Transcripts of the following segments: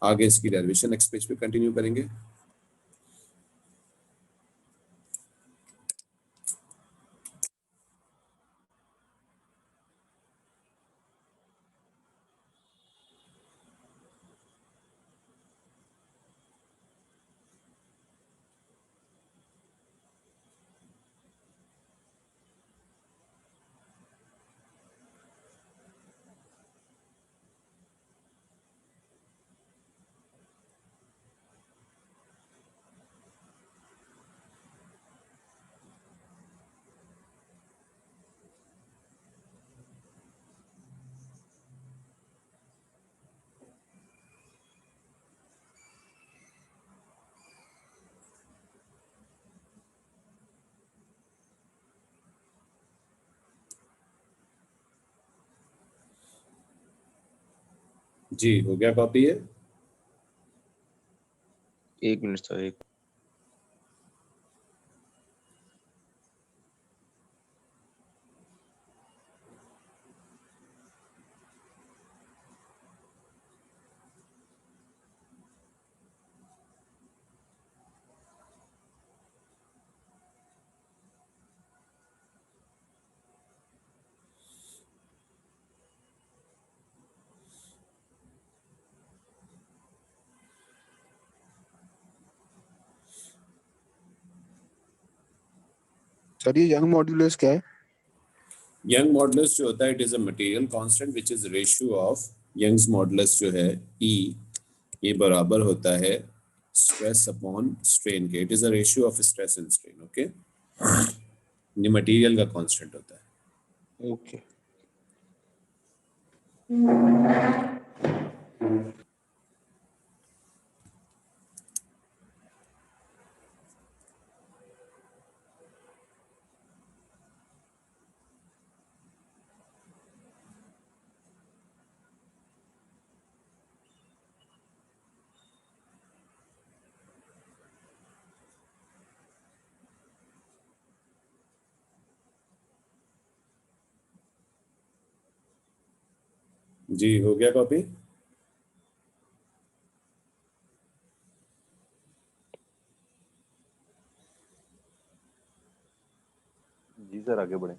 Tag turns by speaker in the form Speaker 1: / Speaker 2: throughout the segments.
Speaker 1: आगे इसकी derivation next page पे कंटिन्यू करेंगे। जी हो गया कॉपी है?
Speaker 2: 1 मिनट सर, एक
Speaker 3: सर ये यंग मॉड्यूलस क्या है?
Speaker 1: यंग मॉडुलस जो होता है it is a material constant which is ratio of Young's modulus जो है E, ये बराबर होता है स्ट्रेस अपॉन स्ट्रेन के। It is a ratio of stress and strain. Okay, ये मटेरियल का कांस्टेंट होता है।
Speaker 3: ओके।
Speaker 1: जी हो गया कॉपी?
Speaker 2: जी सर, आगे बढ़े।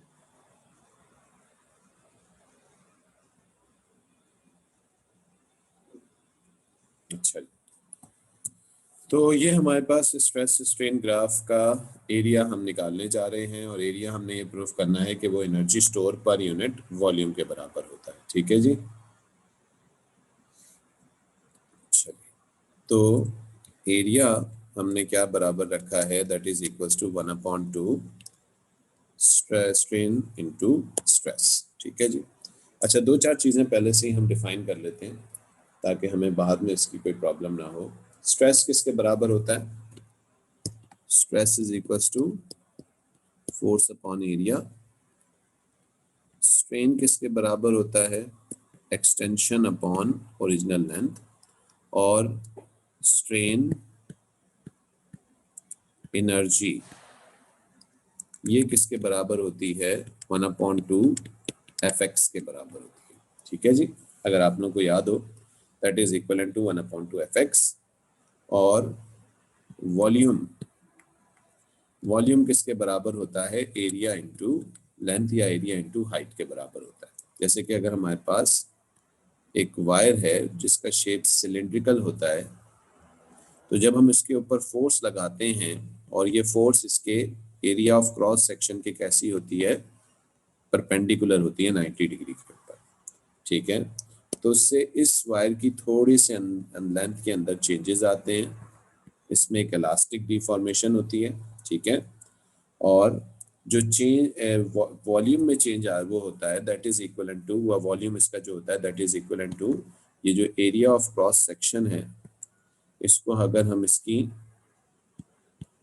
Speaker 1: अच्छा, तो ये हमारे पास स्ट्रेस स्ट्रेन ग्राफ का एरिया हम निकालने जा रहे हैं और एरिया हमने ये प्रूफ करना है कि वो energy store per unit volume के बराबर होता है। ठीक है जी। चलिए, तो एरिया हमने क्या बराबर रखा है, that is equals to 1/2 strain into stress. ठीक है जी। अच्छा, दो चार चीजें पहले से ही हम डिफाइन कर लेते हैं ताकि हमें बाद में इसकी कोई प्रॉब्लम ना हो। स्ट्रेस किसके बराबर होता है? Stress is equals to force upon area. Strain किसके बराबर होता है? Extension upon original length. और स्ट्रेन एनर्जी ये किसके बराबर होती है? 1/2 Fx के बराबर होती है। ठीक है जी। अगर आप लोगों को याद हो, that is equal to 1/2 Fx। और वॉल्यूम, वॉल्यूम किसके बराबर होता है? एरिया इंटू लेंथ या एरिया इंटू हाइट के बराबर होता है। जैसे कि अगर हमारे पास एक वायर है जिसका शेप सिलिंड्रिकल होता है, तो जब हम इसके ऊपर फोर्स लगाते हैं और ये फोर्स इसके एरिया ऑफ क्रॉस सेक्शन की कैसी होती है? परपेंडिकुलर होती है 90 डिग्री के ऊपर। ठीक है, तो उससे इस वायर की थोड़ी सी लेंथ के अंदर चेंजेस आते हैं। इसमें एक इलास्टिक डिफॉर्मेशन होती है। ठीक है, और जो चेंज वॉल्यूम में चेंज वो होता है that is equal to, volume इसका जो होता है दैट इज इक्वल टू ये जो एरिया ऑफ क्रॉस सेक्शन है, इसको अगर हम इसकी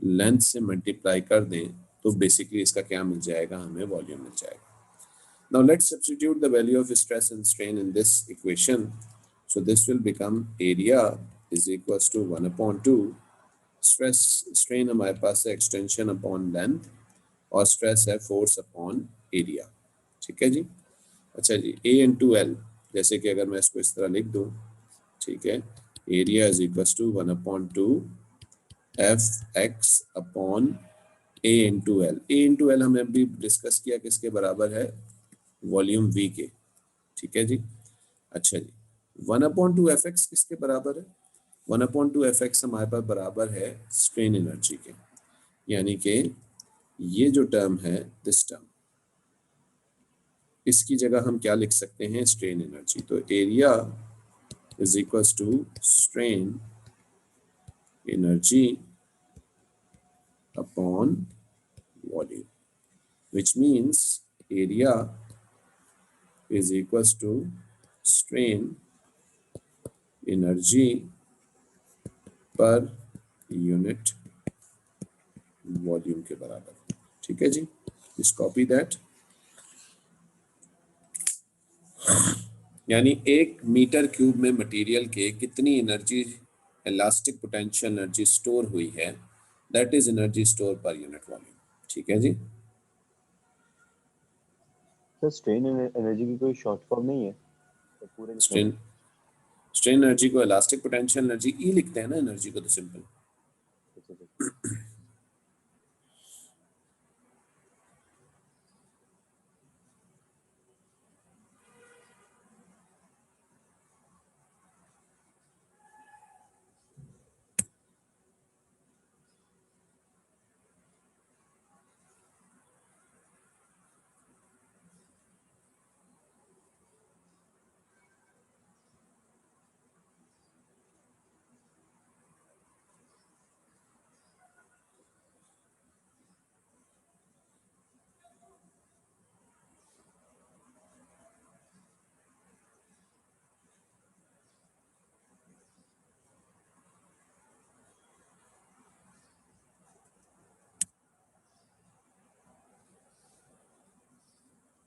Speaker 1: लेंथ से मल्टीप्लाई कर दें तो बेसिकली इसका क्या मिल जाएगा? हमें वॉल्यूम मिल जाएगा। Now let's substitute the value of stress and strain in this equation. So this will become area is equals to 1/2 stress strain हमारे पास है extension upon length और stress है force upon area। ठीक है जी। अच्छा जी, A into L, जैसे कि अगर मैं इसको इस तरह लिख दूं, ठीक है, area is equal to 1/2 F X upon A into L. A into L हमने अभी डिस्कस किया किसके बराबर है, वॉल्यूम वी के, ठीक है जी। अच्छा जी, 1/2 एफ एक्स किसके बराबर है, 1/2 एफ एक्स हमारे पास बराबर है स्ट्रेन एनर्जी के, यानी कि ये जो टर्म है दिस टर्म, इसकी जगह हम क्या लिख सकते हैं, स्ट्रेन एनर्जी। तो area is equal to strain energy upon volume, which means area is equals to strain energy per unit volume के बराबर, ठीक है जी। just copy that, यानी 1 मीटर क्यूब में मटेरियल के कितनी energy, elastic potential energy store हुई है, that is energy store per unit volume, ठीक है जी।
Speaker 2: सर स्ट्रेन एनर्जी की कोई शॉर्ट फॉर्म नहीं है तो पूरे लिखना
Speaker 1: स्ट्रेन स्ट्रेन एनर्जी को इलास्टिक पोटेंशियल एनर्जी ई लिखते हैं ना, एनर्जी को तो सिंपल।
Speaker 2: पड़ेगा।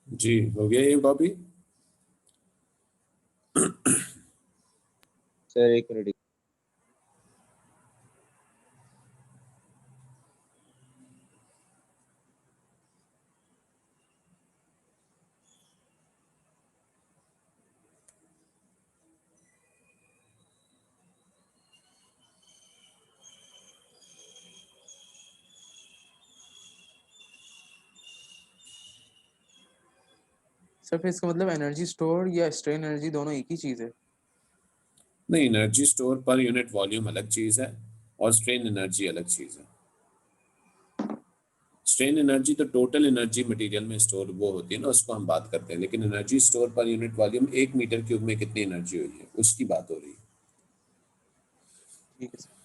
Speaker 1: जी हो गया ये कॉपी।
Speaker 2: सर एक मिनट।
Speaker 4: सर फिर इसका मतलब एनर्जी स्टोर या स्ट्रेन एनर्जी दोनों एक ही चीज है?
Speaker 1: नहीं, energy store per unit volume अलग चीज है और स्ट्रेन एनर्जी अलग चीज है। स्ट्रेन एनर्जी तो टोटल एनर्जी मटेरियल में स्टोर वो होती है ना, उसको हम बात करते हैं, लेकिन energy store per unit volume 1 metre cube में कितनी एनर्जी हुई है उसकी बात हो रही है।
Speaker 4: ठीक है सर।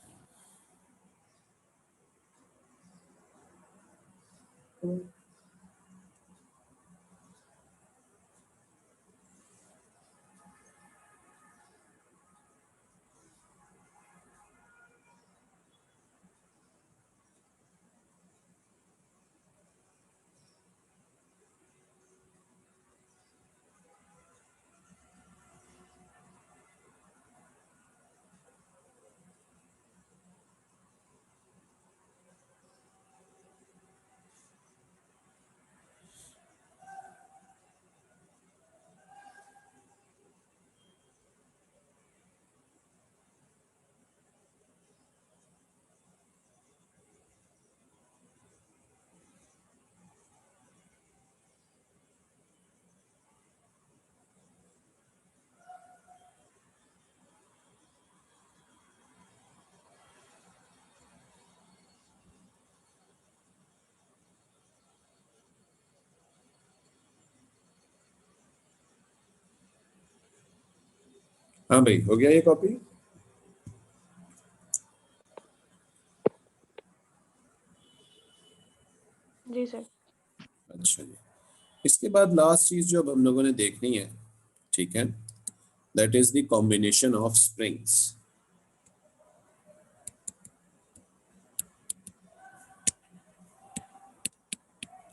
Speaker 1: हाँ भाई, हो गया ये कॉपी।
Speaker 5: जी सर।
Speaker 1: अच्छा जी, इसके बाद लास्ट चीज जो अब हम लोगों ने देखनी है, ठीक है, that is the combination of springs.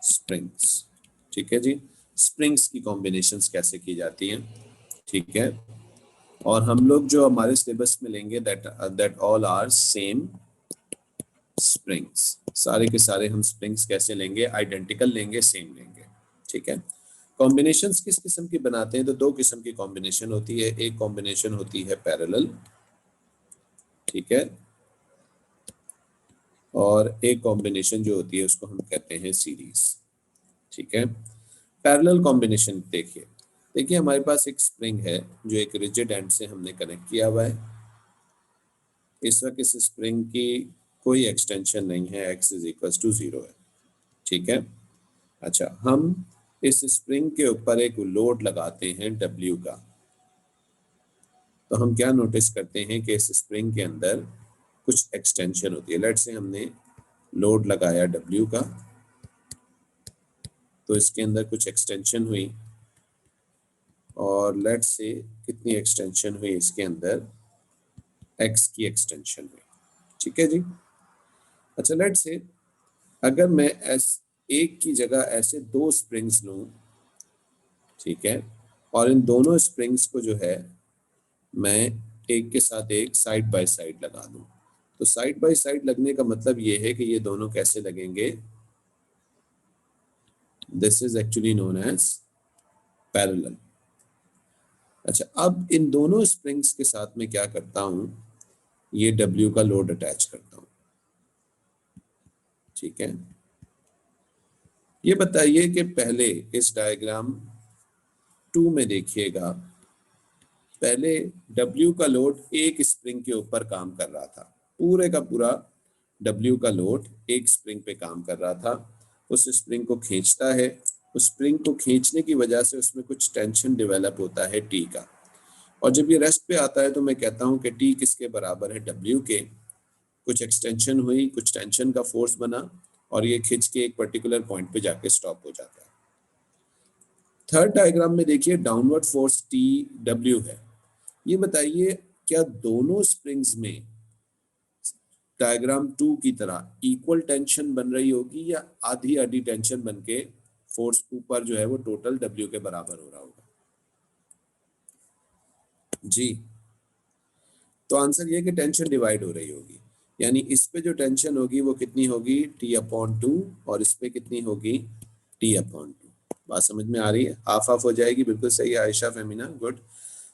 Speaker 1: Springs, ठीक है जी, स्प्रिंग्स की कॉम्बिनेशंस कैसे की जाती हैं, ठीक है। और हम लोग जो हमारे सिलेबस में लेंगे that all are same springs, सारे के सारे हम स्प्रिंग्स कैसे लेंगे, आइडेंटिकल लेंगे, सेम लेंगे, ठीक है। कॉम्बिनेशंस किस किस्म की बनाते हैं, तो 2 किस्म की कॉम्बिनेशन होती है। एक कॉम्बिनेशन होती है पैरेलल ठीक है, और एक कॉम्बिनेशन जो होती है उसको हम कहते हैं सीरीज। ठीक है, पैरेलल कॉम्बिनेशन देखिए हमारे पास एक स्प्रिंग है जो एक रिजिड एंड से हमने कनेक्ट किया हुआ है। इस वक्त इस स्प्रिंग की कोई एक्सटेंशन नहीं है, x इज इक्वल टू 0 है। ठीक है, अच्छा हम इस स्प्रिंग के ऊपर एक लोड लगाते हैं W का, तो हम क्या नोटिस करते हैं कि इस स्प्रिंग के अंदर कुछ एक्सटेंशन होती है। लेट्स से हमने लोड लगाया W का, तो इसके अंदर कुछ एक्सटेंशन हुई, और लेट्स से कितनी एक्सटेंशन हुई इसके अंदर, x की एक्सटेंशन हुई। ठीक है जी, अच्छा लेट्स से अगर मैं एक की जगह ऐसे दो स्प्रिंग्स लूं, ठीक है, और इन दोनों स्प्रिंग्स को जो है मैं एक के साथ एक साइड बाय साइड लगा दूं, तो साइड बाय साइड लगने का मतलब ये है कि ये दोनों कैसे लगेंगे, this is actually known as parallel. अच्छा अब इन दोनों स्प्रिंग्स के साथ में क्या करता हूं, ये W का लोड अटैच करता हूं। ठीक है, ये बताइए कि पहले इस डायग्राम 2 में देखिएगा, पहले W का लोड एक स्प्रिंग के ऊपर काम कर रहा था, पूरे का पूरा W का लोड एक स्प्रिंग पे काम कर रहा था। उस स्प्रिंग को खींचता है, उस स्प्रिंग को खींचने की वजह से उसमें कुछ टेंशन डेवलप होता है T का, और जब ये रेस्ट पे आता है तो मैं कहता हूं कि T किसके बराबर है, W के। कुछ एक्सटेंशन हुई, कुछ टेंशन का फोर्स बना, और ये खिंच के एक पर्टिकुलर पॉइंट पे जाके स्टॉप हो जाता है। थर्ड डायग्राम में देखिए डाउनवर्ड फोर्स TW है। ये बताइए क्या दोनों स्प्रिंग्स में डायग्राम 2 की तरह इक्वल टेंशन बन रही होगी, या आधी आधी टेंशन बन के फोर्स ऊपर जो है वो टोटल W के बराबर हो रहा होगा जी? तो आंसर ये कि टेंशन डिवाइड हो रही होगी, यानी इस पे जो टेंशन होगी वो कितनी होगी, T/2, और इस पे कितनी होगी, T/2। बात समझ में आ रही है? हाफ हाफ हो जाएगी, बिल्कुल सही है आयशा फेमिना, गुड।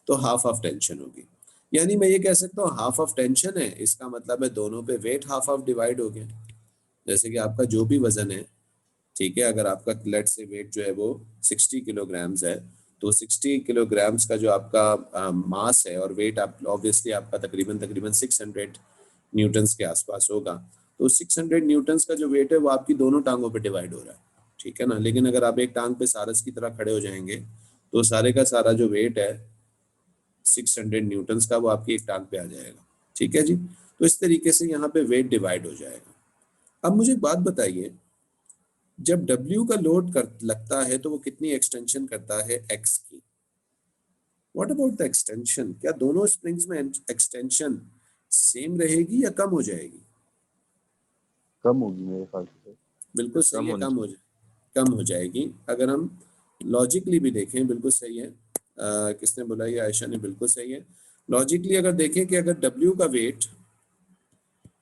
Speaker 1: तो हाफ हाफ टेंशन होगी, यानी मैं ये कह सकता हूँ हाफ ऑफ टेंशन है, इसका मतलब है दोनों पे वेट हाफ हाफ डिवाइड हो गया। जैसे कि आपका जो भी वजन है, ठीक है, अगर आपका लेट से वेट जो है वो 60 किलोग्राम्स है, तो 60 किलोग्राम्स का जो आपका मास है और वेट आप ऑब्वियसली आपका तकरीबन 600 न्यूटन्स के आसपास होगा, तो 600 न्यूटन्स का जो वेट है वो आपकी दोनों टांगों पे डिवाइड हो रहा है, ठीक है ना। लेकिन अगर आप एक टांग पे सारस की तरह खड़े हो जाएंगे तो सारे का सारा जो वेट है 600 न्यूटन्स का वो आपकी एक टांग पे आ जाएगा, ठीक है जी। तो इस तरीके से यहाँ पे वेट डिवाइड हो जाएगा। अब मुझे एक बात बताइए, जब W का लोड लगता है तो वो कितनी एक्सटेंशन करता है, X की। व्हाट अबाउट द एक्सटेंशन, क्या दोनों स्प्रिंग्स में एक्सटेंशन सेम रहेगी या कम हो जाएगी?
Speaker 2: कम होगी मेरे ख्याल से।
Speaker 1: बिल्कुल सही है,
Speaker 2: होनी
Speaker 1: कम हो जाएगी। अगर हम लॉजिकली भी देखें, बिल्कुल सही है। किसने बोला ये, आयशा ने, बिल्कुल सही है। लॉजिकली अगर देखें कि अगर W का वेट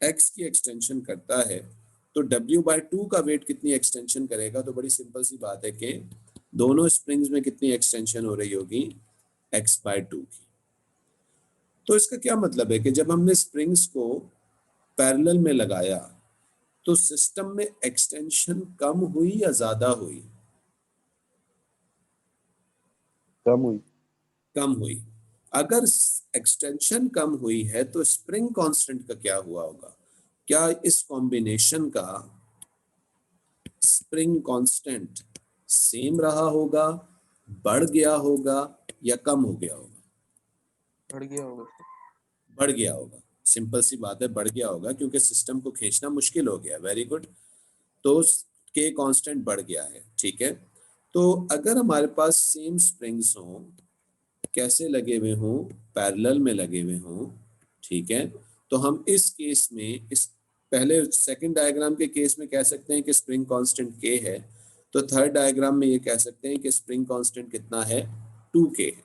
Speaker 1: X की एक्सटेंशन करता है तो W/2 का वेट कितनी एक्सटेंशन करेगा, तो बड़ी सिंपल सी बात है कि दोनों स्प्रिंग्स में कितनी एक्सटेंशन हो रही होगी, X/2 की। तो इसका क्या मतलब है कि जब हमने स्प्रिंग्स को पैरेलल में लगाया तो सिस्टम में एक्सटेंशन कम हुई या ज्यादा हुई?
Speaker 2: कम हुई।
Speaker 1: कम हुई। अगर एक्सटेंशन कम हुई है तो स्प्रिंग कांस्टेंट का क्या हुआ होगा? क्या इस कॉम्बिनेशन का स्प्रिंग कांस्टेंट सेम रहा होगा, बढ़ गया होगा, या कम हो गया होगा?
Speaker 4: बढ़ गया होगा।
Speaker 1: बढ़ गया होगा। सिंपल सी बात है, बढ़ गया होगा, क्योंकि सिस्टम को खींचना मुश्किल हो गया। Very good. तो के कांस्टेंट बढ़ गया है, ठीक है। तो अगर हमारे पास सेम स्प्रिंग्स हों, कैसे लगे हुए हों, पैरेलल में लगे हुए हों, ठीक है, तो हम इस केस में, इस पहले सेकंड डायग्राम के केस में कह सकते हैं कि स्प्रिंग कांस्टेंट के है, तो थर्ड डायग्राम में ये कह सकते हैं कि स्प्रिंग कांस्टेंट कितना है, 2k है।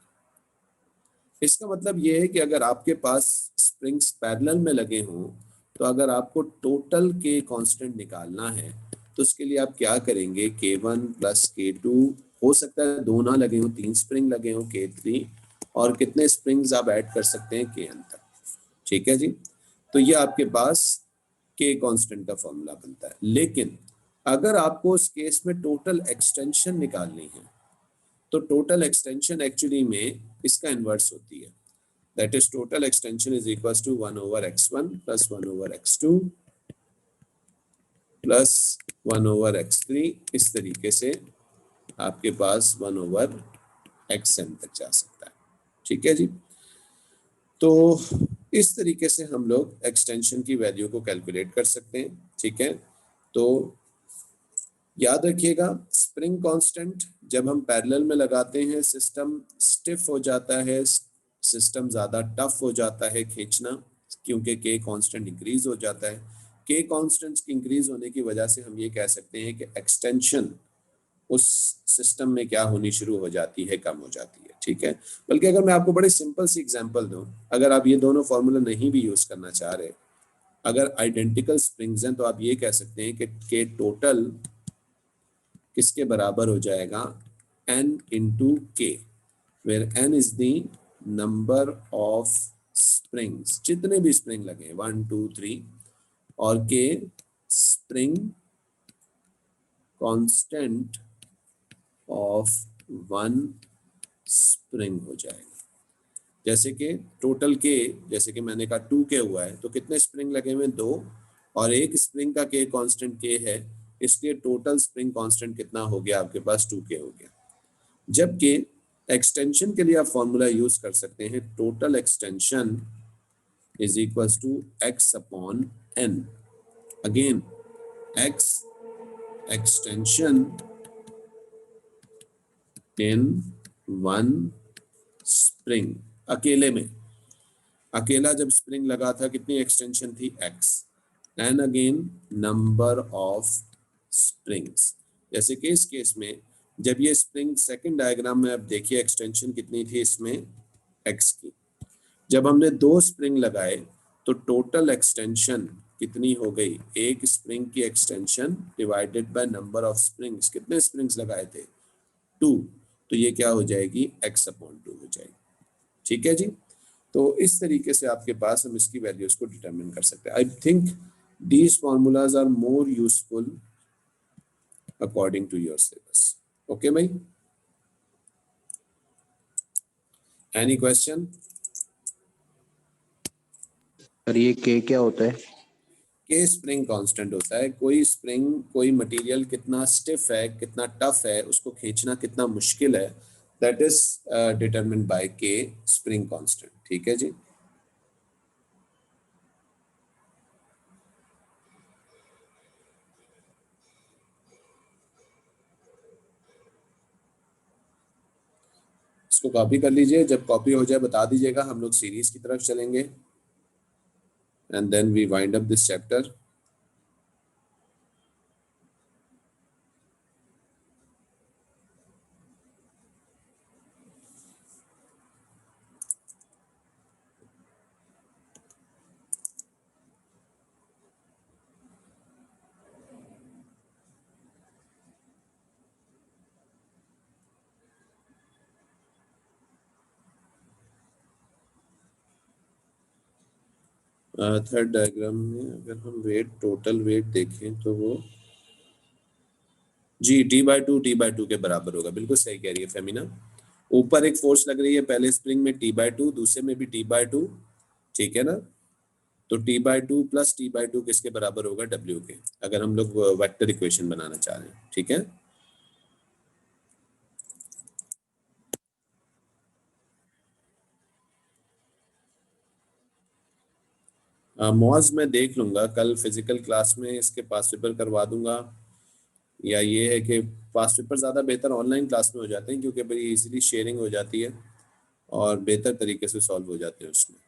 Speaker 1: इसका मतलब ये है कि अगर आपके पास स्प्रिंग्स पैरेलल में लगे हों, तो अगर आपको टोटल के कांस्टेंट निकालना है तो उसके लिए आप क्या करेंगे, k1 प्लस k2, हो सकता है दो ना लगे हों, 3 स्प्रिंग लगे हों, k3, और कितने स्प्रिंग्स आप ऐड कर सकते हैं, kn तक, ठीक है जी। तो ये आपके पास के कांस्टेंट का फॉर्मूला बनता है। लेकिन अगर आपको उस केस में टोटल एक्सटेंशन निकालनी है तो टोटल एक्सटेंशन एक्चुअली में इसका इन्वर्स होती है, that is total extension is equals to 1/x1 plus 1/x2 plus 1/x3। इस तरीके से आपके पास 1/xn तक जा सकता है। ठीक है जी। तो इस तरीके से हम लोग एक्सटेंशन की वैल्यू को कैलकुलेट कर सकते हैं। ठीक है, तो याद रखिएगा स्प्रिंग कांस्टेंट जब हम पैरेलल में लगाते हैं सिस्टम स्टिफ हो जाता है, सिस्टम ज्यादा टफ हो जाता है खींचना, क्योंकि के कांस्टेंट इंक्रीज हो जाता है। के कांस्टेंट्स की इंक्रीज होने की वजह से हम ये कह सकते हैं कि एक्सटेंशन उस सिस्टम में क्या होनी शुरू हो जाती है, कम हो जाती है। ठीक है, बल्कि अगर मैं आपको बड़े सिंपल सी एग्जांपल दूं, अगर आप ये दोनों फॉर्मूला नहीं भी यूज करना चाह रहे, अगर आइडेंटिकल स्प्रिंग्स हैं तो आप ये कह सकते हैं कि टोटल किसके बराबर हो जाएगा, n into K, where n is the number of springs, जितने भी स्प्रिंग लगे 1 2 3, और K spring constant of one spring हो जाएगा। जैसे कि टोटल के, जैसे कि मैंने कहा 2 के हुआ है, तो कितने स्प्रिंग लगे हुए हैं, 2, और एक स्प्रिंग का के कांस्टेंट के है, इसलिए टोटल स्प्रिंग कांस्टेंट कितना हो गया आपके पास, 2 के हो गया। जबकि एक्सटेंशन के लिए आप फॉर्मूला यूज कर सकते हैं, total extension is equals to x upon n। Again x extension in one spring, अकेले में, अकेला जब स्प्रिंग लगा था कितनी एक्सटेंशन थी, x, and again number of springs. जैसे कि इस केस में जब ये स्प्रिंग सेकंड डायग्राम में, अब देखिए एक्सटेंशन कितनी थी इसमें, x की। जब हमने 2 स्प्रिंग लगाए तो टोटल एक्सटेंशन कितनी हो गई, एक स्प्रिंग की extension divided by number of springs, कितने स्प्रिंग्स लगाए थे, 2, तो ये क्या हो जाएगी, x अपॉन 2 हो जाएगी। ठीक है जी। तो इस तरीके से आपके पास हम इसकी वैल्यूज को डिटरमिन कर सकते हैं। I think these formulas are more useful according to your syllabus. Okay भाई, एनी क्वेश्चन?
Speaker 3: सर ये के क्या होता है?
Speaker 1: के स्प्रिंग कांस्टेंट होता है, कोई स्प्रिंग, कोई मटेरियल कितना स्टिफ है, कितना टफ है, उसको खींचना कितना मुश्किल है, दैट इज डिटरमिन्ड बाय के स्प्रिंग कांस्टेंट। ठीक है जी। इसको कॉपी कर लीजिए, जब कॉपी हो जाए बता दीजिएगा, हम लोग सीरीज की तरफ चलेंगे and then we wind up this chapter. Third diagram में अगर हम वेट, टोटल वेट देखें तो वो जी t/2 के बराबर होगा। बिल्कुल सही कह रही है फेमिना। ऊपर एक फोर्स लग रही है पहले स्प्रिंग में t/2, दूसरे में भी t/2, ठीक है ना। तो t/2 प्लस t/2 किसके बराबर होगा, w के, अगर हम लोग वेक्टर इक्वेशन बनाना चाह रहे हैं। ठीक है, मॉज मैं देख लूंगा कल फिजिकल क्लास में, इसके पास पेपर करवा दूंगा, या ये है कि पास पेपर ज़्यादा बेहतर ऑनलाइन क्लास में हो जाते हैं, क्योंकि बड़ी इजीली शेयरिंग हो जाती है और बेहतर तरीके से सॉल्व हो जाते हैं उसमें।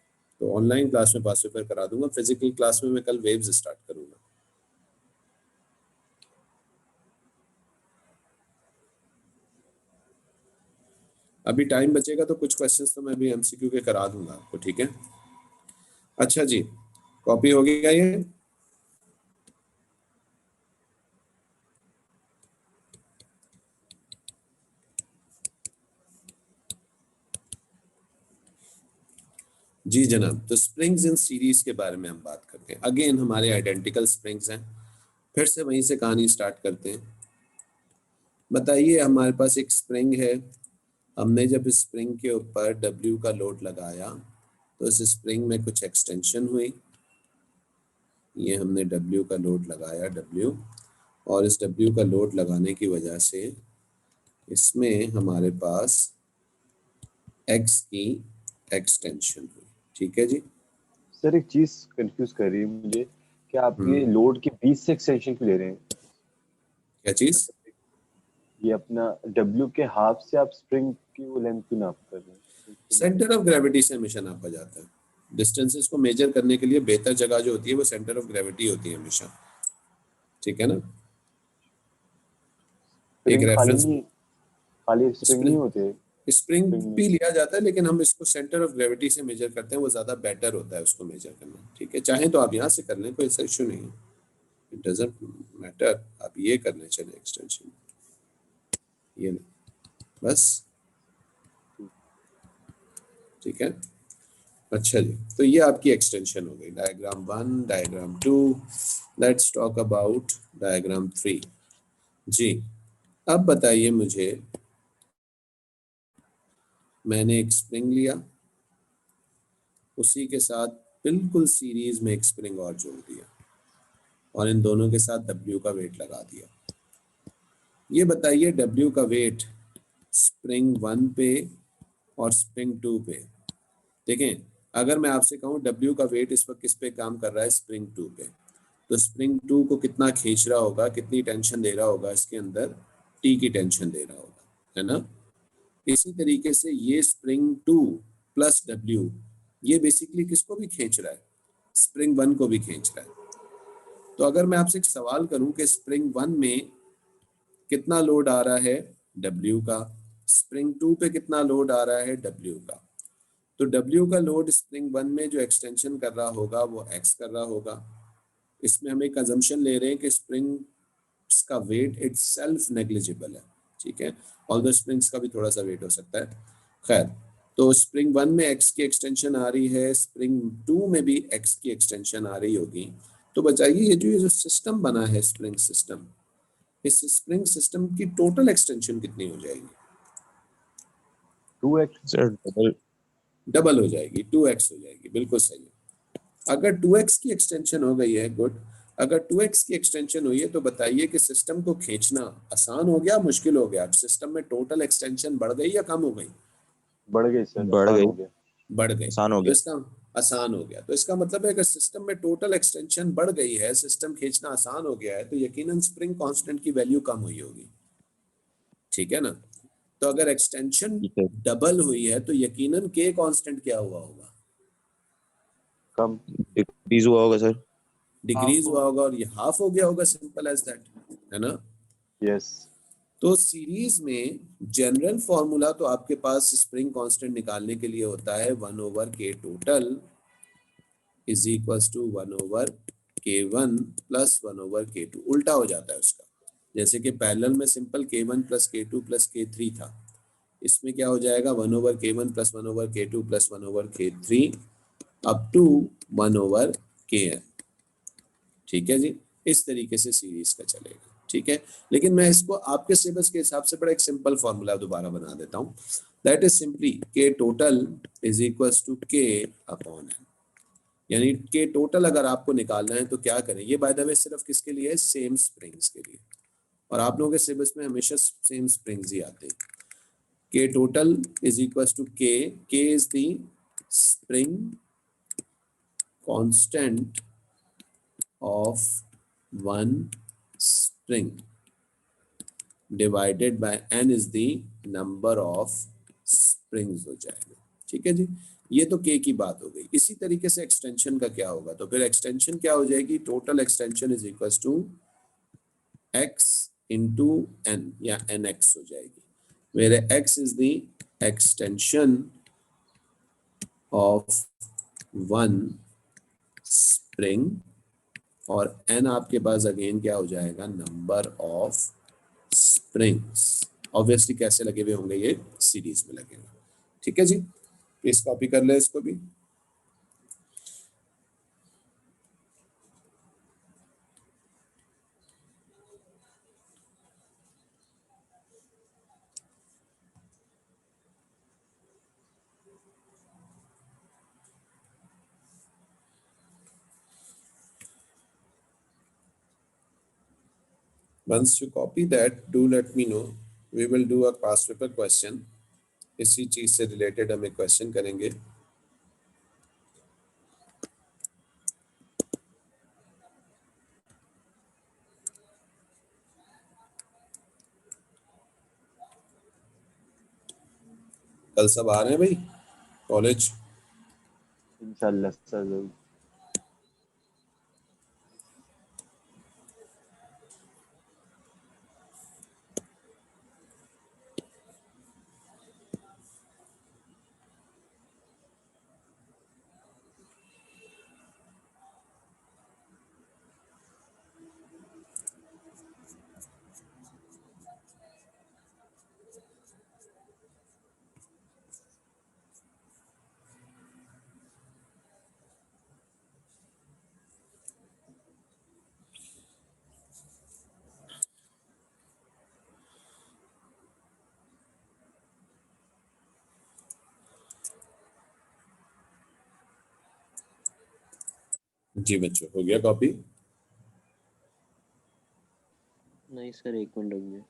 Speaker 1: तो ऑनलाइन क्लास में पास पेपर करा दूंगा, फिजिकल क्लास में मैं कल वेव्स स्टार्ट करूंगा। अभी टाइम बचेगा तो कुछ क्वेश्चंस तो मैं भी एमसीक्यू के करा दूंगा आपको। ठीक है, अच्छा जी, कॉपी हो गया ये? जी जनाब, तो स्प्रिंग्स इन सीरीज के बारे में हम बात करते हैं। अगेन हमारे आइडेंटिकल स्प्रिंग्स हैं, फिर से वहीं से कहानी स्टार्ट करते हैं। बताइए, हमारे पास एक स्प्रिंग है, हमने जब इस स्प्रिंग के ऊपर W का लोड लगाया तो इस स्प्रिंग में कुछ एक्सटेंशन हुई। ये हमने W का लोड लगाया, W, और इस W का लोड लगाने की वजह से इसमें हमारे पास X की एक्सटेंशन हुई। ठीक है जी।
Speaker 2: सर एक चीज कंफ्यूज कर रही है मुझे कि आप ये
Speaker 1: हम्म।
Speaker 2: लोड के बीच से एक्सटेंशन क्यों ले रहे हैं?
Speaker 1: क्या चीज?
Speaker 2: ये अपना W के हाफ से आप स्प्रिंग की वो लेंथ क्यों नाप कर रहे हैं?
Speaker 1: सेंटर ऑफ ग्रेविटी से हमेशा नापा जाता है। डिस्टेंसेस को मेजर करने के लिए बेहतर जगह जो होती है वो सेंटर ऑफ ग्रेविटी होती है हमेशा। ठीक है ना। एक
Speaker 2: स्प्रिंग
Speaker 1: रेफरेंस
Speaker 2: खाली स्प्रिंग नहीं
Speaker 1: स्प्रिंग
Speaker 2: होते?
Speaker 1: स्प्रिंग
Speaker 2: स्प्रिंग
Speaker 1: भी लिया जाता है, लेकिन हम इसको सेंटर ऑफ ग्रेविटी से मेजर करते हैं, वो ज्यादा बेटर होता है उसको मेजर करना। ठीक है, चाहे तो आप यहाँ से कर लें, कोई ऐसा इशू नहीं है, इट डजंट मैटर। आप ये कर लें, चले एक्सटेंशन, ये नहीं, बस। ठीक है, अच्छा जी, तो ये आपकी एक्सटेंशन हो गई। Diagram 1, diagram 2, let's talk about diagram 3। जी, अब बताइए मुझे, मैंने एक स्प्रिंग लिया, उसी के साथ बिल्कुल सीरीज में एक स्प्रिंग और जोड़ दिया, और इन दोनों के साथ W का वेट लगा दिया। ये बताइए W का वेट स्प्रिंग 1 पे और स्प्रिंग 2 पे, देखें, अगर मैं आपसे कहूँ W का वेट इस वक्त किस पे काम कर रहा है, स्प्रिंग 2 पे, तो स्प्रिंग 2 को कितना खींच रहा होगा, कितनी टेंशन दे रहा होगा, इसके अंदर T की टेंशन दे रहा होगा, है ना। इसी तरीके से ये स्प्रिंग 2 प्लस W, ये बेसिकली किसको भी खींच रहा है, स्प्रिंग 1 को भी खींच रहा है। तो अगर मैं आपसे एक सवाल करूं कि स्प्रिंग 1 में कितना लोड आ रहा है, W का, स्प्रिंग 2 पे कितना लोड आ रहा है, W का, तो W का लोड स्प्रिंग 1 में जो एक्सटेंशन कर रहा होगा वो X कर रहा होगा। इसमें हम एक अजम्पशन ले रहे हैं कि स्प्रिंग का वेट इटसेल्फ नेग्लिजिबल है। ठीक है, ऑल्दो स्प्रिंग्स का भी थोड़ा सा वेट हो सकता है। खैर, तो स्प्रिंग 1 में X की एक्सटेंशन आ रही है, स्प्रिंग 2 में भी X की एक्सटेंशन आ रही होगी। तो बताइए, ये जो सिस्टम बना है स्प्रिंग सिस्टम, इस स्प्रिंग सिस्टम की टोटल एक्सटेंशन कितनी हो जाएगी?
Speaker 2: 2x।
Speaker 3: सर
Speaker 1: डबल हो जाएगी, 2x हो जाएगी, बिल्कुल सही है। अगर 2x की एक्सटेंशन हो गई है, गुड, अगर 2x की एक्सटेंशन हुई है तो बताइए कि सिस्टम को खींचना आसान हो गया, मुश्किल हो गया? सिस्टम में टोटल एक्सटेंशन बढ़ गई या कम हो गई?
Speaker 2: बढ़ गई सर,
Speaker 3: बढ़
Speaker 2: आसान
Speaker 3: गई,
Speaker 2: हो गया।
Speaker 1: बढ़ गई।
Speaker 3: आसान हो
Speaker 1: तो
Speaker 3: गया।
Speaker 1: इसका आसान हो गया, तो इसका मतलब है कि सिस्टम में टोटल एक्सटेंशन बढ़ गई है, सिस्टम खींचना आसान हो गया है, तो यकीनन स्प्रिंग कांस्टेंट की वैल्यू कम हुई होगी। ठीक है ना। तो अगर एक्सटेंशन
Speaker 3: ठीक है,
Speaker 1: डबल हुई है तो यकीनन के कांस्टेंट क्या हुआ होगा?
Speaker 2: कम।
Speaker 3: डिक्रीज हुआ होगा सर।
Speaker 1: डिक्रीज हुआ होगा, और ये हाफ हो गया होगा, सिंपल एज दैट, है ना।
Speaker 2: यस।
Speaker 1: तो सीरीज में जनरल फॉर्मूला तो आपके पास स्प्रिंग कांस्टेंट निकालने के लिए होता है 1/k total is equals to 1/k1 plus 1/k2, उल्टा हो जाता है उसका। जैसे कि पैरेलल में simple k1 plus k2 plus k3 था, इसमें क्या हो जाएगा, 1/k1 plus 1/k2 plus 1/k3 up to 1/kn। ठीक है जी, इस तरीके से सीरीज का चलेगा। ठीक है, लेकिन मैं इसको आपके सिलेबस के हिसाब से बड़ा एक सिंपल फॉर्मूला दोबारा बना देता हूँ। That is simply k total is equals to k upon n। यानी k टोटल अगर आपको निकालना है तो क्या करें, ये बाय द वे सिर्फ किसके लिए है, सेम स्प्रिंग्स के लिए, और आप लोगों के सिलेबस में हमेशा सेम स्प्रिंग्स ही आते हैं। k total is equals to k is the spring constant of one spring divided by n is the number of springs हो जाएगा। ठीक है जी, ये तो k की बात हो गई। इसी तरीके से एक्सटेंशन का क्या होगा, तो फिर एक्सटेंशन क्या हो जाएगी, total extension is equal to x into n या nx हो जाएगी, where x is the extension of one spring और n आपके पास अगेन क्या हो जाएगा, नंबर ऑफ स्प्रिंग्स। ऑब्वियसली कैसे लगे हुए होंगे, ये सीरीज में लगेगा। ठीक है जी, इस कॉपी कर ले इसको भी। once you copy that, do let me know. We will do a past paper question. इसी चीज से रिलेटेड हम एक क्वेश्चन करेंगे. कल सब आ रहे हैं भाई कॉलेज?
Speaker 2: इंशाल्लाह सर जरूर.
Speaker 1: जी बच्चों, हो गया कॉपी?
Speaker 3: नहीं सर, एक मिनट रुकिए.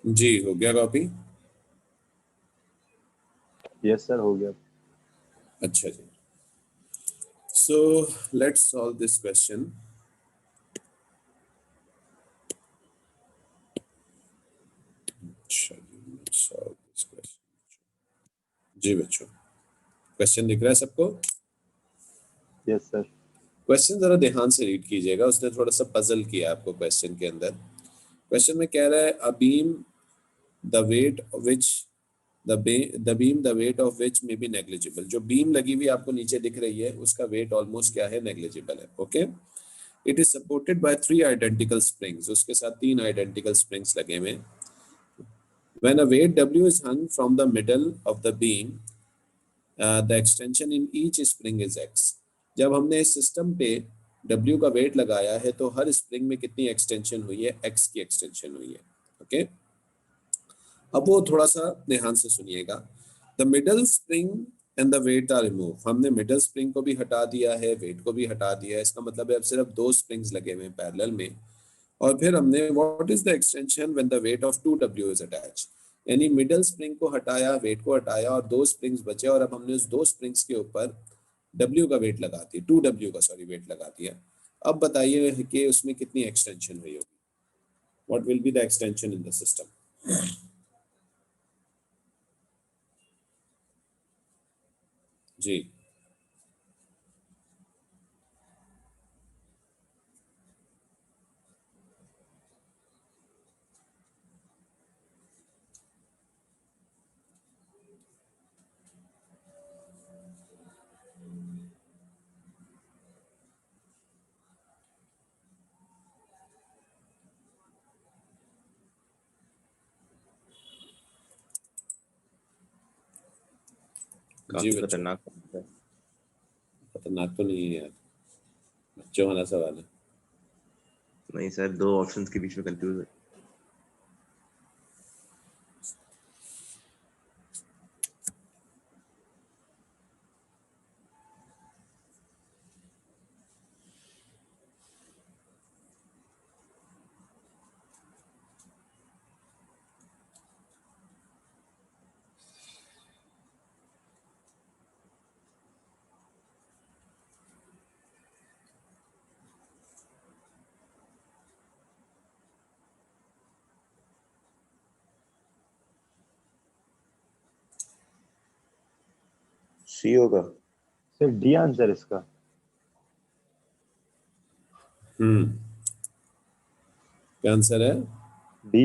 Speaker 1: जी, हो गया कॉपी?
Speaker 2: यस सर, हो गया.
Speaker 1: अच्छा जी. So let's solve this question. अच्छा जी, let's solve this question. जी बच्चों, क्वेश्चन दिख रहा है सबको?
Speaker 2: Yes sir.
Speaker 1: क्वेश्चन जरा ध्यान से रीड कीजिएगा, उसने थोड़ा सा पजल किया आपको क्वेश्चन के अंदर. क्वेश्चन में कह रहा है a beam the weight which the beam the weight of which may be negligible. जो बीम लगी हुई आपको नीचे दिख रही है उसका वेट ऑलमोस्ट क्या है, नेग्लिजिबल है. Okay. It is supported by 3 identical springs. उसके साथ 3 आइडेंटिकल स्प्रिंग्स लगे हुए हैं. When a weight W is hung from the middle of the beam, the extension in each spring is x. जब हमने इस सिस्टम पे W का वेट लगाया है तो हर स्प्रिंग में कितनी एक्सटेंशन हुई है, x की एक्सटेंशन हुई है. ओके. अब वो थोड़ा सा ध्यान से सुनिएगा. The middle spring and the weight are remove. हमने मिडल स्प्रिंग को भी हटा दिया है, वेट को भी हटा दिया है. इसका मतलब है अब सिर्फ 2 स्प्रिंग्स लगे हुए हैं पैरेलल में. और फिर हमने what is the extension when the weight of 2W is attached. यानी मिडल स्प्रिंग को हटाया, वेट को हटाया और 2 स्प्रिंग्स बचे और अब हमने उस 2 स्प्रिंग्स के ऊपर W का वेट लगा दिया, 2W का सॉरी वेट लगा दिया. अब बताइए कि उसमें कितनी एक्सटेंशन हुई होगी. What will be the extension in the system? जी जी
Speaker 5: काफी
Speaker 1: बच्चों,
Speaker 5: खतरनाक है।
Speaker 1: खतरनाक तो नहीं है यार, बच्चों वाला सवाल है।
Speaker 5: नहीं सर, दो ऑप्शंस के बीच में कंफ्यूज है। सी होगा।
Speaker 2: सर डी आंसर इसका।
Speaker 1: क्या आंसर है?
Speaker 2: डी।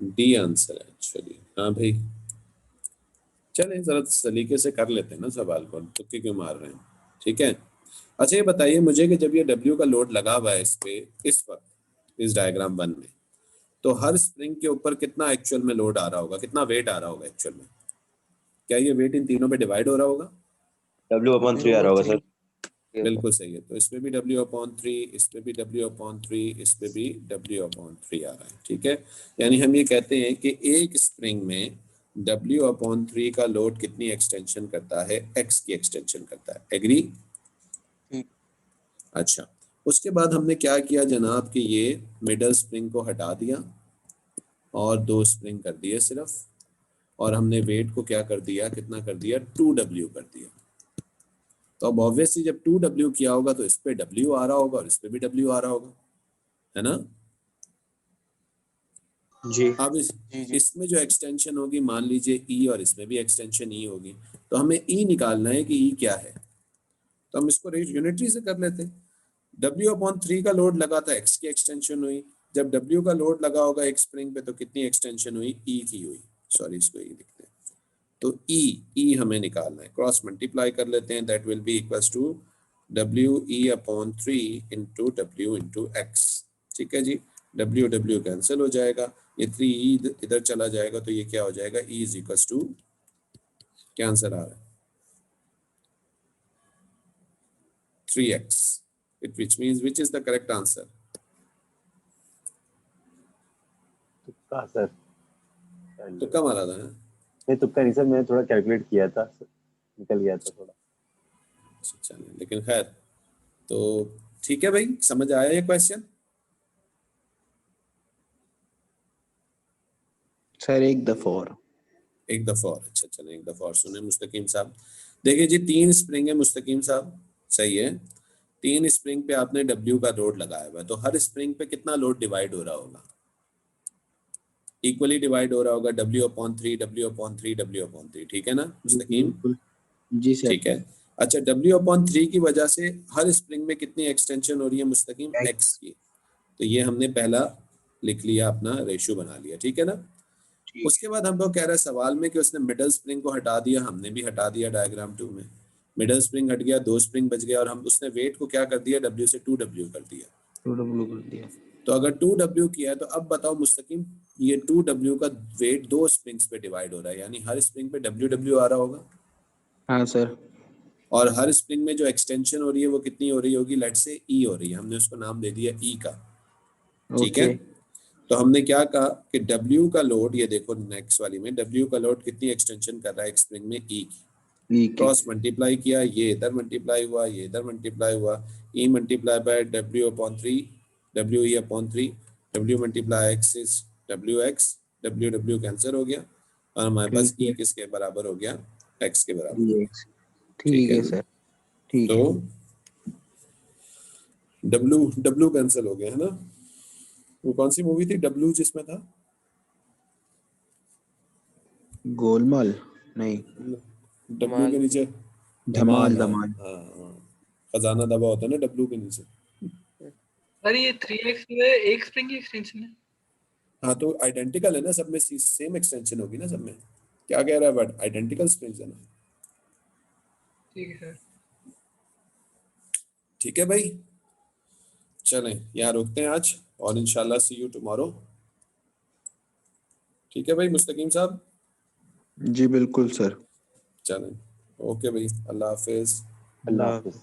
Speaker 1: डी आंसर है। चलिए, हाँ भाई, चले जरा सलीके से कर लेते हैं ना सवाल को, तुक्के क्यों मार रहे हैं। ठीक है, अच्छा ये बताइए मुझे कि जब ये डब्ल्यू का लोड लगा हुआ है इस पे, इस वक्त इस डायग्राम 1 में, तो हर स्प्रिंग के ऊपर कितना एक्चुअल में लोड आ रहा होगा, कितना वेट आ रहा होगा एक्चुअल में? क्या ये वेट इन तीनों पे डिवाइड हो रहा होगा?
Speaker 5: W/3 आ रहा होगा सर।
Speaker 1: बिल्कुल सही है। तो इसमें भी W/3, इसमें भी W/3, इसमें भी W/3 आ रहा है। ठीक है, यानी हम ये कहते हैं कि एक स्प्रिंग में W/3 का लोड कितनी एक्सटेंशन करता है? X की एक्सटेंशन करता है। एग्री?
Speaker 4: ठीक।
Speaker 1: अच्छा, उसके बाद हमने क्या किया जनाब कि ये मिडल स्प्रिंग को हटा दिया और 2 स्प्रिंग कर दिए सिर्फ, और हमने वेट को क्या कर दिया, कितना कर दिया, 2W कर दिया। तो अब ऑब्वियसली जब 2W किया होगा तो इस पे W आ रहा होगा और इस पे भी W आ रहा होगा, है ना?
Speaker 5: जी।
Speaker 1: अब
Speaker 4: जी जी
Speaker 1: इसमें जो एक्सटेंशन होगी, मान लीजिए E, और इसमें भी एक्सटेंशन E होगी, तो हमें E निकालना है कि E क्या है। तो हम इसको यूनिटरी से कर लेते हैं। W/3 का लोड लगा था, X की एक्सटेंशन हुई। जब W का लोड लगा होगा एक स्प्रिंग पे तो कितनी एक्सटेंशन हुई? E की हुई। सॉरी, इसको E लिखते हैं। तो E हमें निकालना है, क्रॉस मल्टीप्लाई कर लेते हैं। That will be equals to WE/3 into W into X। ठीक है जी, W कैंसिल हो जाएगा, ये 3E इधर चला जाएगा, तो ये क्या हो जाएगा, E इज इक्वल्स टू, क्या आंसर आ रहा है, 3X, which means which is the correct answer?
Speaker 2: तुक्का सर।
Speaker 1: तुक्का मारा था ना?
Speaker 2: नहीं तुक्का नहीं सर, मैंने थोड़ा कैलकुलेट किया था, निकल गया था थोड़ा।
Speaker 1: चलिए, लेकिन खैर, तो ठीक है भाई, समझ आया ये क्वेश्चन?
Speaker 3: सर एक दफा और।
Speaker 1: एक दफा और, अच्छा चलें, एक दफा और सुने मुस्तकीम साहब। देखिए जी, 3 स्प्रिंग है मुस्तकीम साहब, सही है। 3 स्प्रिंग पे आपने W का लोड लगाया हुआ है, तो हर स्प्रिंग पे कितना लोड डिवाइड हो रहा होगा? इक्वली डिवाइड हो रहा होगा, W/3 W/3 W/3, ठीक है ना मुस्तकीम?
Speaker 3: बिल्कुल जी सर।
Speaker 1: ठीक है। अच्छा, W/3 की वजह से हर स्प्रिंग में कितनी एक्सटेंशन हो रही है मुस्तकीम? X की। तो ये हमने पहला लिख लिया, अपना रेशियो बना लिया, ठीक है ना? उसके बाद हम लोग कह रहे हैं सवाल में कि उसने मिडल स्प्रिंग को हटा दिया, हमने भी हटा दिया डायग्राम 2 में। मिडल स्प्रिंग हट गया, 2 स्प्रिंग बच गया, और हम उसने वेट को क्या कर दिया, W से 2W कर दिया।
Speaker 3: 2W कर दिया।
Speaker 1: तो अगर 2W किया है तो अब बताओ मुस्तकीम, ये 2W का वेट 2 स्प्रिंग्स पे डिवाइड हो रहा है, यानी हर स्प्रिंग पे WW आ रहा होगा,
Speaker 3: हाँ सर।
Speaker 1: और हर स्प्रिंग में जो एक्सटेंशन हो रही है वो कितनी हो रही होगी, लेट से E हो रही है, हमने उसको नाम दे दिया E का। ठीक है,
Speaker 3: ओके।
Speaker 1: तो हमने क्या कहा कि W का लोड, ये देखो नेक्स्ट वाली में W का लोड कितनी एक्सटेंशन कर रहा है एक स्प्रिंग में, E की।
Speaker 3: ठीक है।
Speaker 1: क्रॉस मल्टीप्लाई किया, ये इधर मल्टीप्लाई हुआ, ये इधर मल्टीप्लाई हुआ, E multiply by W/3 WE/3, W multiply X is WX, W cancel हो गया, और हमारे पास
Speaker 3: ठीक
Speaker 1: E
Speaker 3: है।
Speaker 1: किसके बराबर हो गया, X के बराबर।
Speaker 3: 3x।
Speaker 1: ठीक
Speaker 3: ठीक
Speaker 1: है
Speaker 3: है
Speaker 1: ना?
Speaker 3: सर। ठीक
Speaker 1: तो
Speaker 3: है।
Speaker 1: W कैंसिल हो गया, है ना? वो कौन सी मूवी थी W जिसमें था?
Speaker 3: गोलमाल नहीं,
Speaker 1: W के नीचे
Speaker 3: धमाल
Speaker 1: हाँ
Speaker 3: धमाल।
Speaker 1: हाँ हाँ, खजाना दबा होता है ना W के नीचे।
Speaker 6: सर ये 3x जो है एक स्प्रिंग की एक्सटेंशन है।
Speaker 1: हाँ, तो आइडेंटिकल है ना सब में, सेम एक्सटेंशन होगी ना सब में। क्या कह रहा है, बट आइडेंटिकल स्प्रिंग्स है ना।
Speaker 6: ठीक है सर।
Speaker 1: ठीक है भाई, चलें यहाँ रोकते हैं आज, और इंशाल्लाह सी यू टुमारो। ठीक है भाई मुस्तकीम साहब?
Speaker 3: जी बिल्कुल सर।
Speaker 1: चलें, ओके भाई, अल्लाह हाफिज।
Speaker 2: अल्लाह हाफिज।